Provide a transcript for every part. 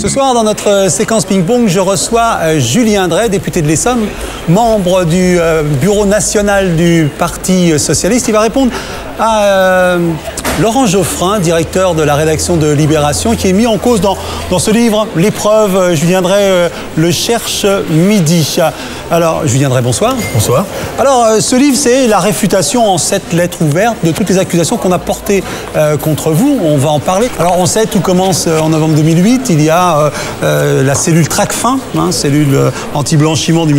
Ce soir, dans notre séquence ping-pong, je reçois Julien Dray, député de l'Essonne, membre du bureau national du Parti socialiste. Il va répondre à Laurent Geoffrin, directeur de la rédaction de Libération, qui est mis en cause dans ce livre, L'épreuve. Julien Dray le cherche midi. Alors, Julien Dray, bonsoir. Bonsoir. Alors, ce livre, c'est la réfutation en 7 lettres ouvertes de toutes les accusations qu'on a portées contre vous. On va en parler. Alors, on sait, tout commence en novembre 2008. Il y a la cellule Tracfin, cellule anti-blanchiment du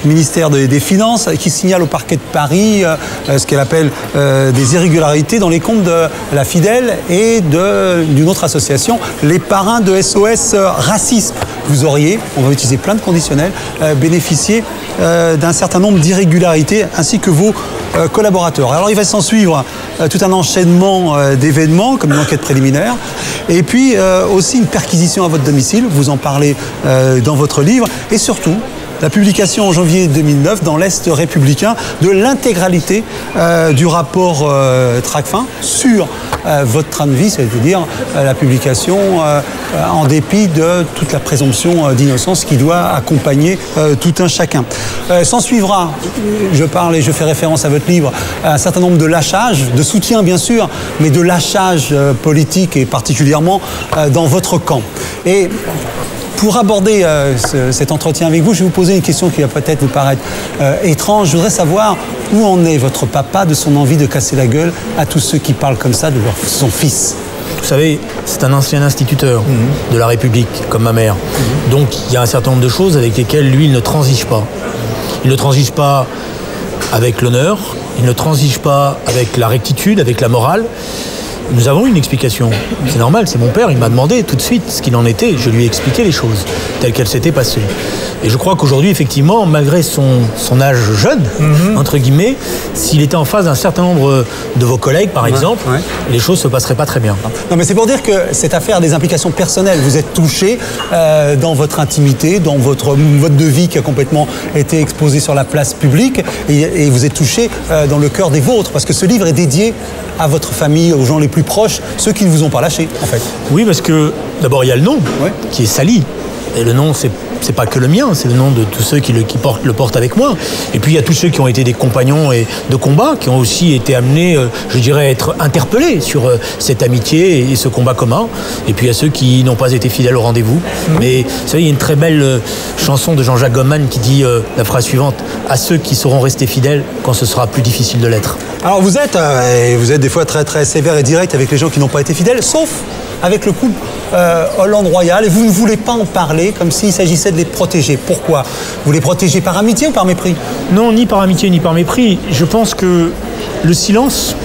ministère des Finances, qui signale au parquet de Paris ce qu'elle appelle des irrégularités dans les comptes de la Fidèle et d'une autre association, les parrains de SOS Racisme. Vous auriez, on va utiliser plein de conditionnels, bénéficié d'un certain nombre d'irrégularités ainsi que vos collaborateurs. Alors il va s'en suivre tout un enchaînement d'événements comme une enquête préliminaire et puis aussi une perquisition à votre domicile, vous en parlez dans votre livre, et surtout la publication en janvier 2009 dans l'Est républicain de l'intégralité du rapport Tracfin sur votre train de vie, c'est-à-dire la publication en dépit de toute la présomption d'innocence qui doit accompagner tout un chacun. S'en suivra, je fais référence à votre livre, un certain nombre de lâchages, de soutien bien sûr, mais de lâchages politiques et particulièrement dans votre camp. Et pour aborder cet entretien avec vous, je vais vous poser une question qui va peut-être vous paraître étrange. Je voudrais savoir où en est votre papa de son envie de casser la gueule à tous ceux qui parlent comme ça de son fils. Vous savez, c'est un ancien instituteur de la République, comme ma mère. Donc il y a un certain nombre de choses avec lesquelles lui, il ne transige pas. Il ne transige pas avec l'honneur, il ne transige pas avec la rectitude, avec la morale. Nous avons une explication. C'est normal, c'est mon père, il m'a demandé tout de suite ce qu'il en était. Je lui ai expliqué les choses telles qu'elles s'étaient passées. Et je crois qu'aujourd'hui, effectivement, malgré son âge jeune, entre guillemets, s'il était en face d'un certain nombre de vos collègues, par exemple, les choses ne se passeraient pas très bien. Non, mais c'est pour dire que cette affaire a des implications personnelles. Vous êtes touché dans votre intimité, dans votre mode de vie qui a complètement été exposé sur la place publique, et vous êtes touché dans le cœur des vôtres, parce que ce livre est dédié à votre famille, aux gens les plus proches, ceux qui ne vous ont pas lâché, en fait. Oui, parce que d'abord il y a le nom qui est sali. Et le nom, c'est pas que le mien, c'est le nom de tous ceux qui le portent avec moi. Et puis il y a tous ceux qui ont été des compagnons de combat, qui ont aussi été amenés, je dirais, à être interpellés sur cette amitié et ce combat commun. Et puis il y a ceux qui n'ont pas été fidèles au rendez-vous. Mais vous savez, il y a une très belle chanson de Jean-Jacques Goldman qui dit la phrase suivante: à ceux qui sauront rester fidèles quand ce sera plus difficile de l'être. Alors vous êtes des fois très très sévère et direct avec les gens qui n'ont pas été fidèles, sauf avec le couple Hollande-Royal, et vous ne voulez pas en parler comme s'il s'agissait de les protéger. Pourquoi? Vous les protégez par amitié ou par mépris? Non, ni par amitié ni par mépris. Je pense que le silence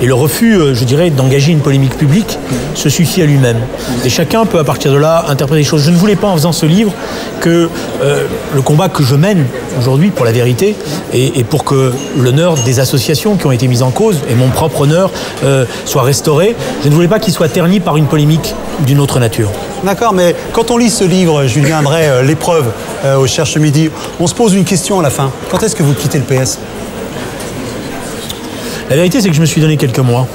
et le refus, je dirais, d'engager une polémique publique se suffit à lui-même. Et chacun peut, à partir de là, interpréter les choses. Je ne voulais pas, en faisant ce livre, que le combat que je mène aujourd'hui pour la vérité et pour que l'honneur des associations qui ont été mises en cause et mon propre honneur soit restauré, je ne voulais pas qu'il soit terni par une polémique d'une autre nature. D'accord, mais quand on lit ce livre, Julien Dray, L'épreuve au Cherche Midi, on se pose une question à la fin. Quand est-ce que vous quittez le PS? La vérité, c'est que je me suis donné quelques mois.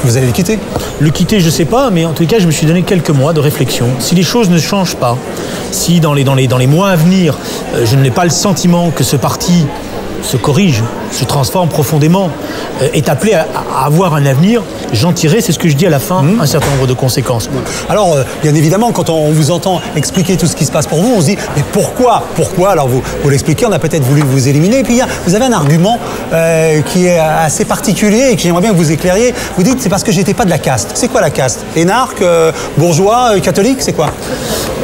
Vous allez le quitter? Le quitter, je ne sais pas, mais en tout cas, je me suis donné quelques mois de réflexion. Si les choses ne changent pas, si dans les mois à venir, je n'ai pas le sentiment que ce parti se corrige, se transforme profondément, est appelé à avoir un avenir, j'en tirerai, c'est ce que je dis à la fin, un certain nombre de conséquences. Alors, bien évidemment, quand on vous entend expliquer tout ce qui se passe pour vous, on se dit, mais pourquoi? Alors, vous l'expliquez, on a peut-être voulu vous éliminer, et puis vous avez un argument qui est assez particulier et que j'aimerais bien que vous éclairiez. Vous dites, c'est parce que j'étais pas de la caste. C'est quoi la caste? Énarque, bourgeois, catholique, c'est quoi?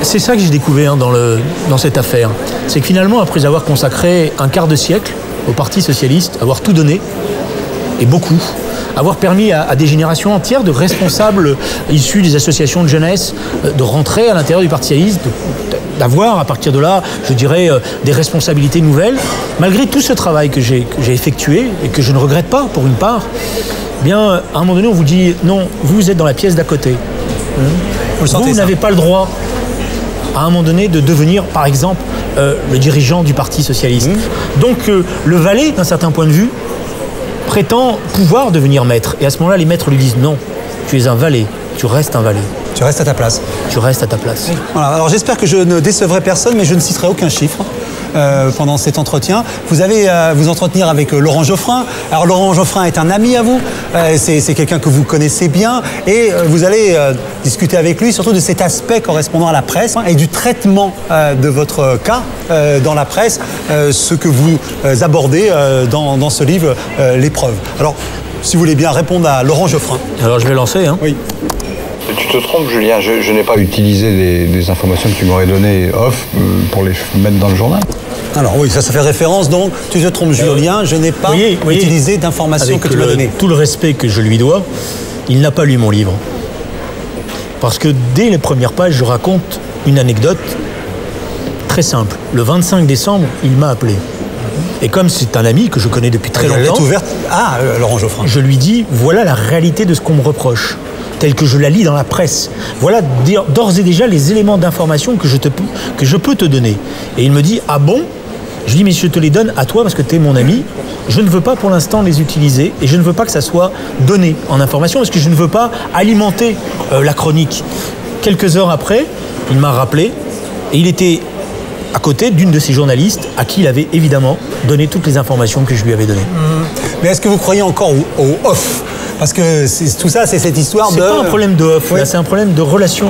C'est ça que j'ai découvert dans cette affaire. C'est que finalement, après avoir consacré un quart de siècle au Parti socialiste, avoir tout donné, et beaucoup, avoir permis à des générations entières de responsables issus des associations de jeunesse de rentrer à l'intérieur du Parti socialiste, d'avoir à partir de là, je dirais, des responsabilités nouvelles. Malgré tout ce travail que j'ai effectué et que je ne regrette pas pour une part, eh bien, à un moment donné, on vous dit non, vous êtes dans la pièce d'à côté. Vous n'avez pas le droit à un moment donné de devenir, par exemple, le dirigeant du Parti socialiste. Donc le valet, d'un certain point de vue, prétend pouvoir devenir maître. Et à ce moment-là, les maîtres lui disent non, tu es un valet, tu restes un valet. Tu restes à ta place. Tu restes à ta place. Voilà, alors j'espère que je ne décevrai personne, mais je ne citerai aucun chiffre pendant cet entretien. Vous allez vous entretenir avec Laurent Geoffrin. Alors Laurent Geoffrin est un ami à vous, c'est quelqu'un que vous connaissez bien, et vous allez discuter avec lui surtout de cet aspect correspondant à la presse et du traitement de votre cas dans la presse, ce que vous abordez dans ce livre, L'épreuve. Alors, si vous voulez bien répondre à Laurent Geoffrin. Alors je vais lancer. Hein. Oui. Tu te trompes, Julien, je n'ai pas utilisé des informations que tu m'aurais données off pour les mettre dans le journal. Alors oui, ça fait référence, donc tu te trompes, Julien, je n'ai pas utilisé d'informations que tu m'as données. Tout le respect que je lui dois, il n'a pas lu mon livre. Parce que dès les premières pages, je raconte une anecdote très simple. Le 25 décembre, il m'a appelé. Et comme c'est un ami que je connais depuis très longtemps, lettre ouverte à Laurent Geoffrin. Je lui dis, voilà la réalité de ce qu'on me reproche, telle que je la lis dans la presse. Voilà d'ores et déjà les éléments d'information que je peux te donner. Et il me dit, ah bon? Je dis, mais je te les donne à toi parce que tu es mon ami. Je ne veux pas pour l'instant les utiliser et je ne veux pas que ça soit donné en information parce que je ne veux pas alimenter la chronique. Quelques heures après, il m'a rappelé et il était à côté d'une de ces journalistes à qui il avait évidemment donné toutes les informations que je lui avais données. Mais est-ce que vous croyez encore au off? Parce que tout ça, c'est cette histoire de... C'est pas un problème de off, oui. C'est un problème de relation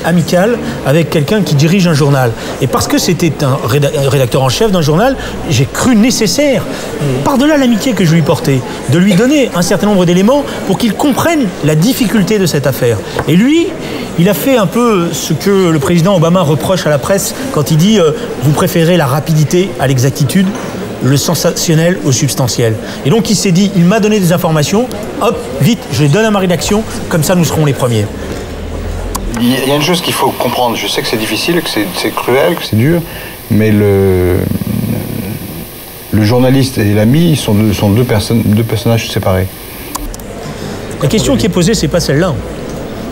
amicale avec quelqu'un qui dirige un journal. Et parce que c'était un rédacteur en chef d'un journal, j'ai cru nécessaire, par-delà l'amitié que je lui portais, de lui donner un certain nombre d'éléments pour qu'il comprenne la difficulté de cette affaire. Et lui, il a fait un peu ce que le président Obama reproche à la presse quand il dit « Vous préférez la rapidité à l'exactitude ». Le sensationnel au substantiel. Et donc il s'est dit, il m'a donné des informations, hop, vite, je les donne à ma rédaction, comme ça nous serons les premiers. Il y a une chose qu'il faut comprendre, je sais que c'est difficile, que c'est cruel, que c'est dur, mais le journaliste et l'ami sont deux personnages séparés. La question qui est posée, c'est pas celle-là.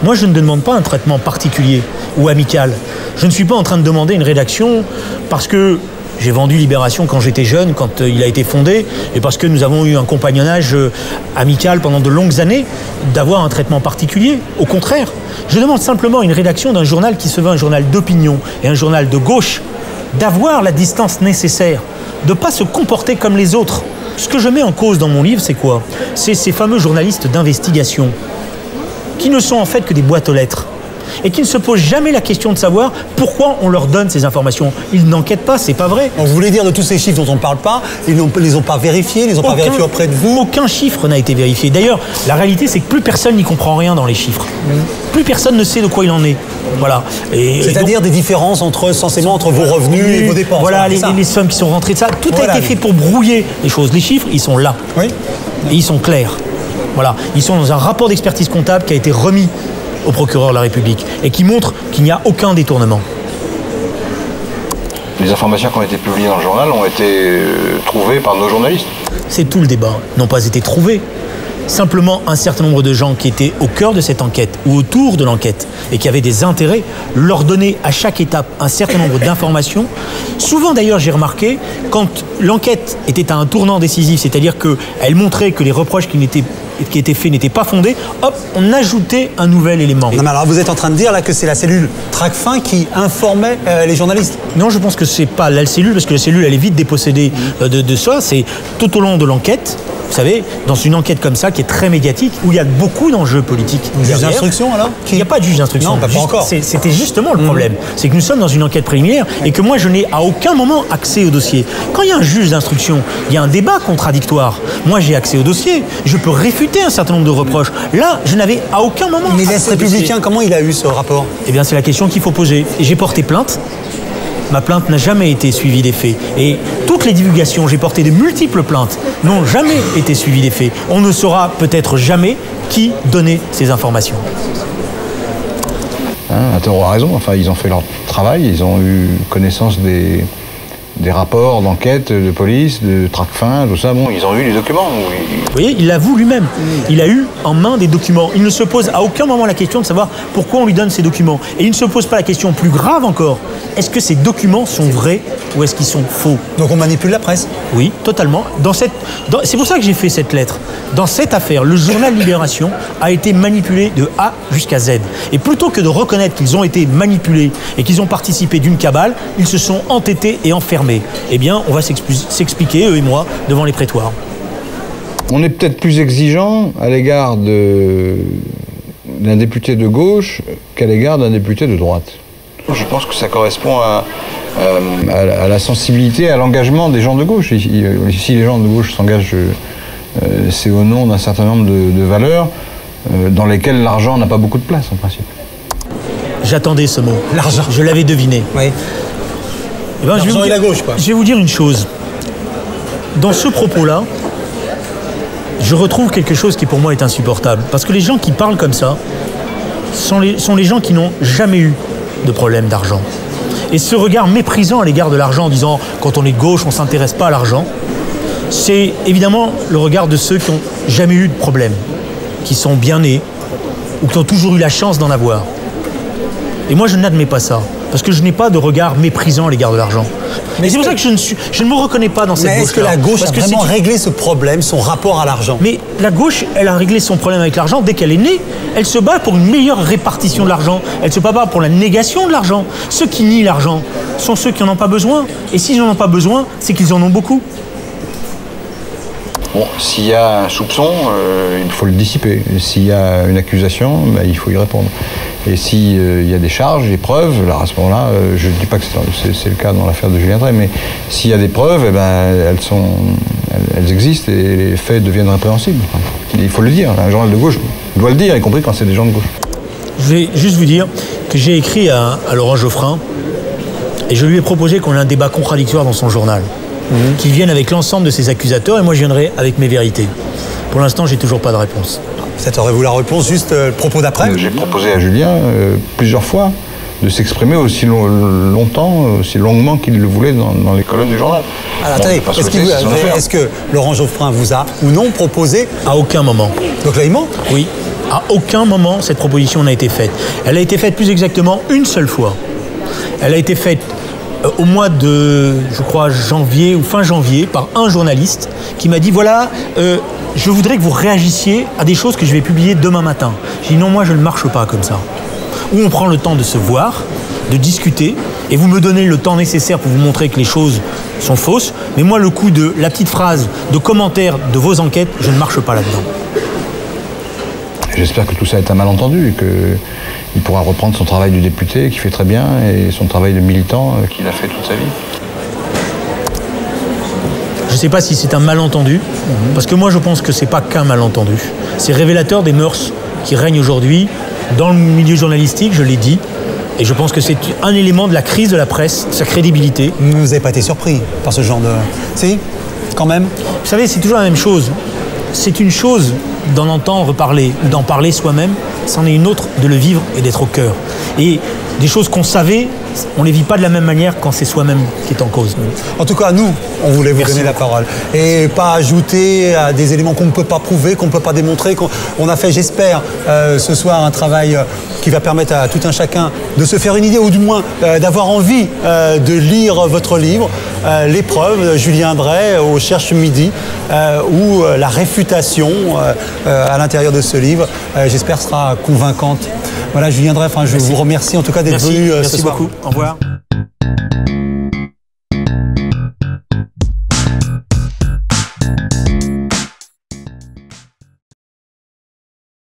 Moi, je ne demande pas un traitement particulier ou amical. Je ne suis pas en train de demander une rédaction parce que j'ai vendu Libération quand j'étais jeune, quand il a été fondé, et parce que nous avons eu un compagnonnage amical pendant de longues années, d'avoir un traitement particulier. Au contraire, je demande simplement à une rédaction d'un journal qui se veut un journal d'opinion et un journal de gauche, d'avoir la distance nécessaire, de ne pas se comporter comme les autres. Ce que je mets en cause dans mon livre, c'est quoi? C'est ces fameux journalistes d'investigation, qui ne sont en fait que des boîtes aux lettres. Et qui ne se posent jamais la question de savoir pourquoi on leur donne ces informations. Ils n'enquêtent pas, c'est pas vrai. Donc vous voulez dire de tous ces chiffres dont on ne parle pas, ils ne les ont pas vérifiés, ils ne les ont pas vérifiés auprès de vous? Aucun chiffre n'a été vérifié. D'ailleurs, la réalité, c'est que plus personne n'y comprend rien dans les chiffres. Plus personne ne sait de quoi il en est. Voilà. C'est-à-dire des différences censément entre vos revenus et vos dépenses. Voilà, les sommes qui sont rentrées de ça. Tout a été fait pour brouiller les choses. Les chiffres, ils sont là. Oui. Et ils sont clairs. Voilà. Ils sont dans un rapport d'expertise comptable qui a été remis au procureur de la République et qui montre qu'il n'y a aucun détournement. Les informations qui ont été publiées dans le journal ont été trouvées par nos journalistes. C'est tout le débat. N'ont pas été trouvées. Simplement, un certain nombre de gens qui étaient au cœur de cette enquête ou autour de l'enquête et qui avaient des intérêts, leur donner à chaque étape un certain nombre d'informations. Souvent d'ailleurs, j'ai remarqué, quand l'enquête était à un tournant décisif, c'est-à-dire qu'elle montrait que les reproches qui étaient faits n'étaient pas fondés, hop, on ajoutait un nouvel élément. Non, mais alors vous êtes en train de dire là que c'est la cellule Tracfin qui informait les journalistes? Non, je pense que c'est pas la cellule, parce que la cellule, elle est vite dépossédée de ça. C'est tout au long de l'enquête. Vous savez, dans une enquête comme ça, qui est très médiatique, où il y a beaucoup d'enjeux politiques. Juge d'instruction, alors? Il n'y a pas de juge d'instruction. Non, pas encore. C'était justement le problème. C'est que nous sommes dans une enquête préliminaire et que moi, je n'ai à aucun moment accès au dossier. Quand il y a un juge d'instruction, il y a un débat contradictoire. Moi, j'ai accès au dossier. Je peux réfuter un certain nombre de reproches. Là, je n'avais à aucun moment accès au dossier. Mais l'Est républicain, comment il a eu ce rapport? Eh bien, c'est la question qu'il faut poser. Et j'ai porté plainte. Ma plainte n'a jamais été suivie des faits. Et toutes les divulgations, j'ai porté de multiples plaintes, n'ont jamais été suivies des faits. On ne saura peut-être jamais qui donnait ces informations. Théo a raison. Enfin, ils ont fait leur travail, ils ont eu connaissance des des rapports d'enquête, de police, de Tracfin, tout ça. Bon, ils ont eu les documents. Vous voyez, il l'avoue lui-même. Il a eu en main des documents. Il ne se pose à aucun moment la question de savoir pourquoi on lui donne ces documents. Et il ne se pose pas la question plus grave encore. Est-ce que ces documents sont vrais ou est-ce qu'ils sont faux? Donc on manipule la presse? Oui, totalement. C'est pour ça que j'ai fait cette lettre. Dans cette affaire, le journal Libération a été manipulé de A jusqu'à Z. Et plutôt que de reconnaître qu'ils ont été manipulés et qu'ils ont participé d'une cabale, ils se sont entêtés et enfermés. Eh bien, on va s'expliquer, eux et moi, devant les prétoires. On est peut-être plus exigeant à l'égard d'un député de gauche qu'à l'égard d'un député de droite. Je pense que ça correspond à la sensibilité, à l'engagement des gens de gauche. Si les gens de gauche s'engagent, c'est au nom d'un certain nombre de valeurs dans lesquelles l'argent n'a pas beaucoup de place, en principe. J'attendais ce mot. L'argent. Je l'avais deviné. Oui. Eh ben, l'argent et la gauche, quoi. Je vais vous dire une chose. Dans ce propos-là, je retrouve quelque chose qui pour moi est insupportable. Parce que les gens qui parlent comme ça sont les gens qui n'ont jamais eu de problème d'argent. Et ce regard méprisant à l'égard de l'argent en disant « quand on est de gauche, on ne s'intéresse pas à l'argent », c'est évidemment le regard de ceux qui n'ont jamais eu de problème, qui sont bien nés ou qui ont toujours eu la chance d'en avoir. Et moi, je n'admets pas ça, parce que je n'ai pas de regard méprisant à l'égard de l'argent. Mais c'est pour ça que je ne me reconnais pas dans cette gauche-là. Mais est-ce que la gauche a vraiment réglé ce problème, son rapport à l'argent? Mais la gauche, elle a réglé son problème avec l'argent dès qu'elle est née. Elle se bat pour une meilleure répartition de l'argent. Elle se bat pas pour la négation de l'argent. Ceux qui nient l'argent sont ceux qui n'en ont pas besoin. Et s'ils n'en ont pas besoin, c'est qu'ils en ont beaucoup. Bon, s'il y a un soupçon, il faut le dissiper. S'il y a une accusation, il faut y répondre. Et s'il y a des charges, des preuves, alors à ce moment-là, je ne dis pas que c'est le cas dans l'affaire de Julien Drey, mais s'il y a des preuves, elles existent et les faits deviennent répréhensibles. Il faut le dire, un journal de gauche doit le dire, y compris quand c'est des gens de gauche. Je vais juste vous dire que j'ai écrit à Laurent Geoffrin et je lui ai proposé qu'on ait un débat contradictoire dans son journal. Qu'il vienne avec l'ensemble de ses accusateurs et moi je viendrai avec mes vérités. Pour l'instant, j'ai toujours pas de réponse. Peut-être aurez-vous la réponse juste le propos d'après? J'ai proposé à Julien plusieurs fois de s'exprimer aussi longtemps, aussi longuement qu'il le voulait dans les colonnes du journal. Alors attendez, est-ce que Laurent Geoffrin vous a ou non proposé? À aucun moment. Donc là, il ment? Oui. À aucun moment, cette proposition n'a été faite. Elle a été faite plus exactement une seule fois. Elle a été faite au mois de, je crois, janvier ou fin janvier, par un journaliste qui m'a dit, voilà, je voudrais que vous réagissiez à des choses que je vais publier demain matin. J'ai dit, non, moi, je ne marche pas comme ça. Où on prend le temps de se voir, de discuter, et vous me donnez le temps nécessaire pour vous montrer que les choses sont fausses. Mais moi, le coup de la petite phrase de commentaire de vos enquêtes, je ne marche pas là-dedans. J'espère que tout ça est un malentendu et qu'il pourra reprendre son travail de député, qui fait très bien, et son travail de militant qu'il a fait toute sa vie. Je ne sais pas si c'est un malentendu, parce que moi je pense que ce n'est pas qu'un malentendu. C'est révélateur des mœurs qui règnent aujourd'hui dans le milieu journalistique, je l'ai dit, et je pense que c'est un élément de la crise de la presse, sa crédibilité. Vous n'avez pas été surpris par ce genre de... Si, quand même. Vous savez, c'est toujours la même chose. C'est une chose d'en entendre reparler, d'en parler soi-même, c'en est une autre de le vivre et d'être au cœur. Et des choses qu'on savait, on ne les vit pas de la même manière quand c'est soi-même qui est en cause. En tout cas, nous, on voulait vous donner la parole. Et pas ajouter à des éléments qu'on ne peut pas prouver, qu'on ne peut pas démontrer. On a fait, j'espère, ce soir un travail qui va permettre à tout un chacun de se faire une idée, ou du moins d'avoir envie de lire votre livre, L'épreuve, Julien Drey, au Cherche Midi, où la réfutation à l'intérieur de ce livre, j'espère, sera convaincante. Voilà, Julien Drey, je vous remercie en tout cas d'être venu ce soir. Merci beaucoup. Au revoir.